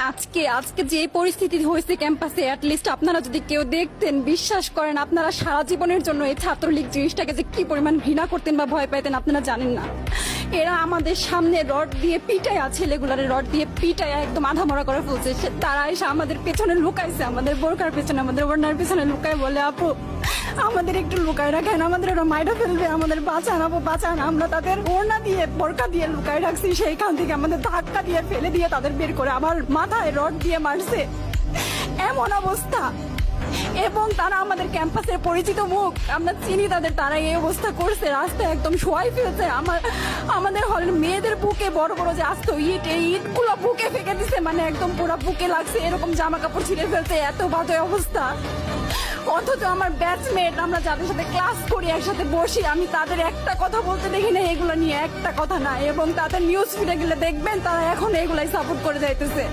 আজকে আজকে যে পরিস্থিতি হয়েছে ক্যাম্পাসে, অ্যাটলিস্ট আপনারা যদি কেউ দেখতেন, বিশ্বাস করেন আপনারা সারা জীবনের জন্য এই ছাত্রলীগ জিনিসটাকে যে কি পরিমাণ ঘৃণা করতেন বা ভয় পাইতেন আপনারা জানেন না। এরা আমাদের সামনে রড দিয়ে পিটায়া, ছেলেগুলারে রড দিয়ে পিটায়া একদম আধা মরা করে ফেলছে। তারা এসে আমাদের পেছনে লুকাইছে, আমাদের বোরকার পেছনে, আমাদের ওড়নার পেছনে লুকায় বলে, আপু আমাদের একটু লুকায় রাখেন, আমাদের ওরা মাইরা ফেলবে, আমাদের বাঁচান আপু বাঁচান। আমরা তাদের ওড়না দিয়ে বোরকা দিয়ে লুকায় রাখছি, সেইখান থেকে আমাদের ধাক্কা দিয়ে ফেলে দিয়ে তাদের বের করে আমার মাথায় রড দিয়ে মারছে। এমন অবস্থা। এবং তারা আমাদের ক্যাম্পাসের পরিচিত মুখ, আমরা চিনি তাদের, তারা এই অবস্থা করছে, রাস্তায় একদম শোয়াই ফেলছে। আমাদের হলের মেয়েদের বুকে বড় বড় যে আসতো ইট, এই ইটগুলো বুকে ফেঁকে দিছে, মানে একদম পুরো বুকে লাগছে, এরকম জামা কাপড় ছিঁড়ে ফেলছে, এত বাজে অবস্থা। অথচ আমার ব্যাচমেট, আমরা যাদের সাথে ক্লাস করি, একসাথে বসি, আমি তাদের একটা কথা বলতে দেখি না এগুলো নিয়ে, একটা কথা না। এবং তাদের নিউজ ফিডে গেলে দেখবেন তারা এখন এগুলাই সাপোর্ট করে যাইতেছে।